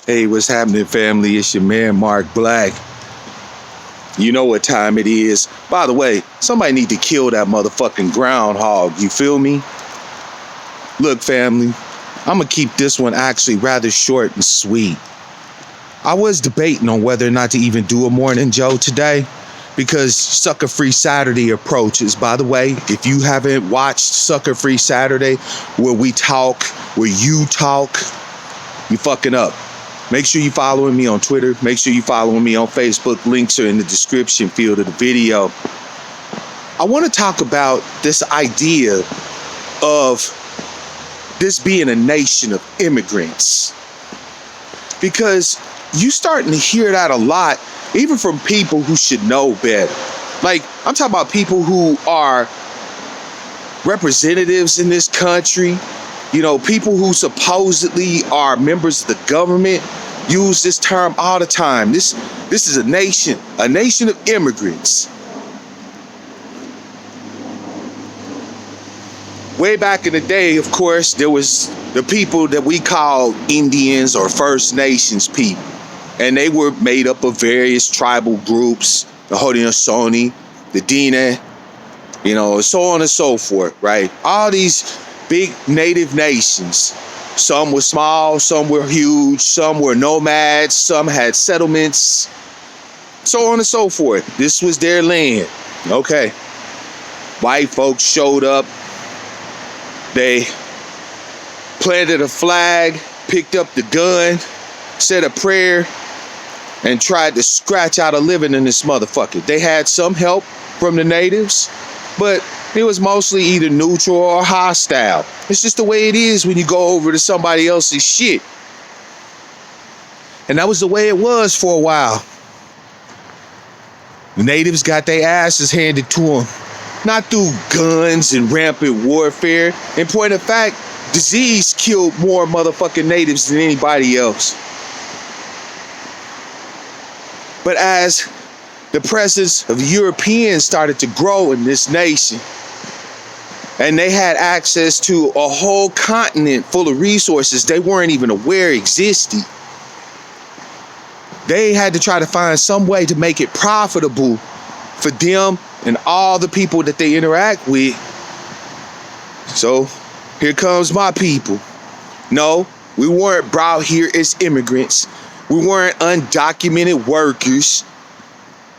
Hey, what's happening, family? It's your man, Mark Black. You know what time it is. By the way, somebody need to kill that motherfucking groundhog. You feel me? Look, family, I'm going to keep this one actually rather short and sweet. I was debating on whether or not to even do a morning Joe today because Sucker Free Saturday approaches. By the way, if you haven't watched Sucker Free Saturday, where we talk, where you talk, you fucking up. Make sure you following me on Twitter. Make sure you following me on Facebook. Links are in the description field of the video. I want to talk about this idea of this being a nation of immigrants. Because you starting to hear that a lot, even from people who should know better. Like, I'm talking about people who are representatives in this country. You know, people who supposedly are members of the government use this term all the time. This is a nation of immigrants. Way back in the day, of course, there was the people that we call Indians or First Nations people. And they were made up of various tribal groups, the Haudenosaunee, the Dene, you know, so on and so forth, right? All these big native nations. Some were small, some were huge, some were nomads, some had settlements, so on and so forth. This was their land. Okay. White folks showed up. They planted a flag, picked up the gun, said a prayer, and tried to scratch out a living in this motherfucker. They had some help from the natives, but it was mostly either neutral or hostile. It's just the way it is when you go over to somebody else's shit. And that was the way it was for a while. The natives got their asses handed to them, not through guns and rampant warfare. In point of fact, disease killed more motherfucking natives than anybody else. But as the presence of Europeans started to grow in this nation, and they had access to a whole continent full of resources they weren't even aware existed, they had to try to find some way to make it profitable for them and all the people that they interact with. So here comes my people. No, we weren't brought here as immigrants. We weren't undocumented workers.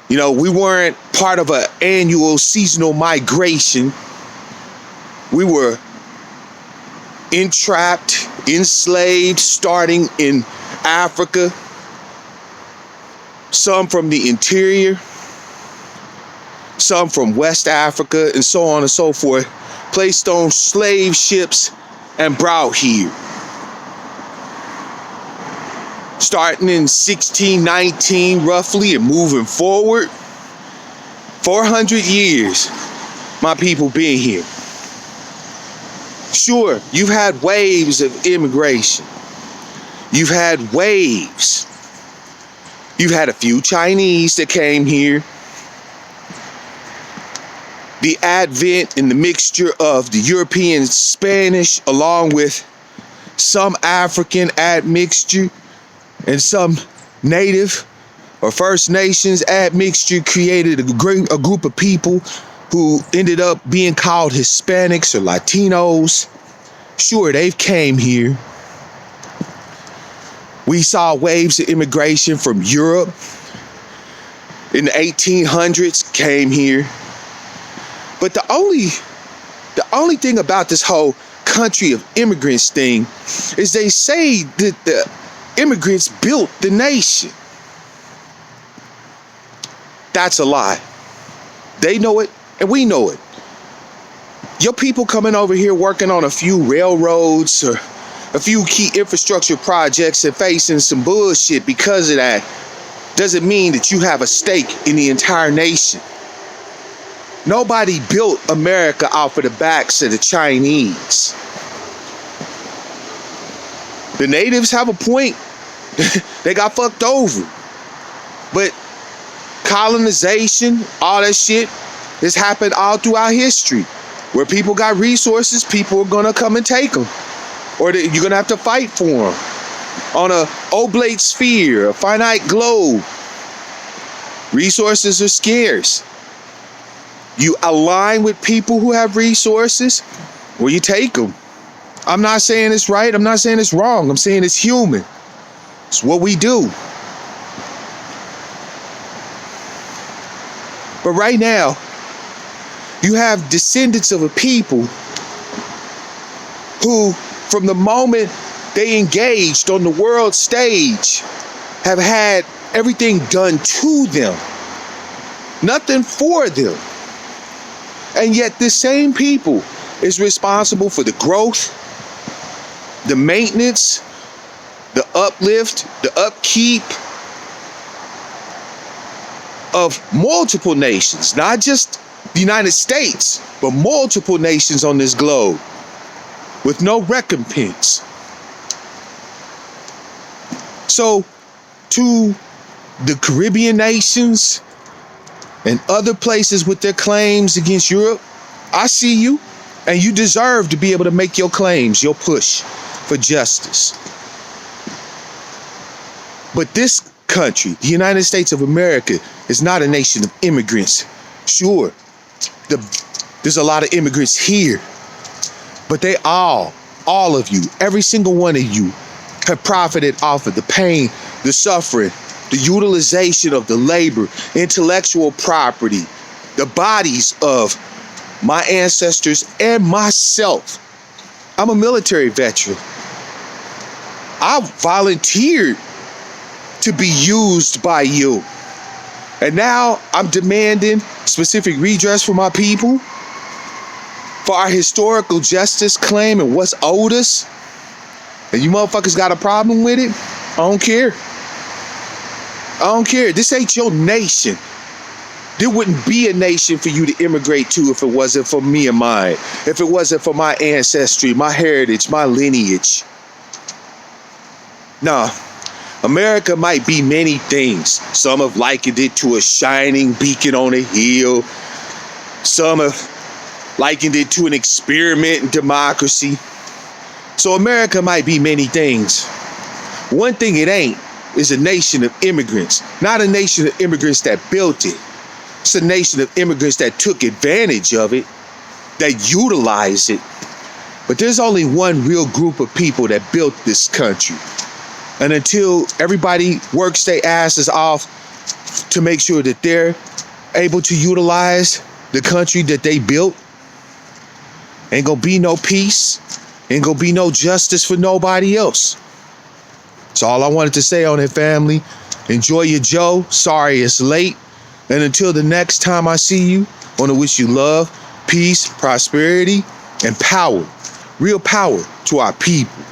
You know, we weren't part of an annual seasonal migration. We were entrapped, enslaved, starting in Africa. Some from the interior, some from West Africa, and so on and so forth. Placed on slave ships and brought here. Starting in 1619 roughly and moving forward, 400 years my people been here. Sure, you've had waves of immigration. You've had waves. You've had a few Chinese that came here. The advent and the mixture of the European Spanish along with some African admixture and some native or First Nations admixture created a group of people who ended up being called Hispanics or Latinos. Sure, they've came here. We saw waves of immigration from Europe in the 1800s came here. But the only thing about this whole country of immigrants thing is they say that the immigrants built the nation. That's a lie. They know it and we know it. Your people coming over here working on a few railroads or a few key infrastructure projects and facing some bullshit because of that doesn't mean that you have a stake in the entire nation. Nobody built America off of the backs of the Chinese. The natives have a point. They got fucked over. But colonization, all that shit, has happened all throughout history. Where people got resources, people are gonna come and take them. Or you're gonna have to fight for them. on a oblate sphere, a finite globe. Resources are scarce. You align with people who have resources, or you take them. I'm not saying it's right. I'm not saying it's wrong. I'm saying it's human. It's what we do. But right now, you have descendants of a people who, from the moment they engaged on the world stage, have had everything done to them, nothing for them. And yet this same people is responsible for the growth, the maintenance, the uplift, the upkeep of multiple nations, not just the United States, but multiple nations on this globe with no recompense. So to the Caribbean nations and other places with their claims against Europe, I see you, and you deserve to be able to make your claims, your push for justice. But this country, the United States of America, is not a nation of immigrants. Sure, there's a lot of immigrants here, but they all of you, every single one of you, have profited off of the pain, the suffering, the utilization of the labor, intellectual property, the bodies of my ancestors and myself. I'm a military veteran. I volunteered to be used by you. And now I'm demanding specific redress for my people, for our historical justice claim and what's owed us. And you motherfuckers got a problem with it? I don't care. I don't care. This ain't your nation. There wouldn't be a nation for you to immigrate to if it wasn't for me and mine. If it wasn't for my ancestry, my heritage, my lineage. Nah, America might be many things. Some have likened it to a shining beacon on a hill. Some have likened it to an experiment in democracy. So America might be many things. One thing it ain't is a nation of immigrants. Not a nation of immigrants that built it. It's a nation of immigrants that took advantage of it, that utilized it. But there's only one real group of people that built this country. And until everybody works their asses off to make sure that they're able to utilize the country that they built, ain't gonna be no peace, ain't gonna be no justice for nobody else. That's all I wanted to say on it, family. Enjoy your Joe. Sorry it's late. And until the next time I see you, I want to wish you love, peace, prosperity, and power. Real power to our people.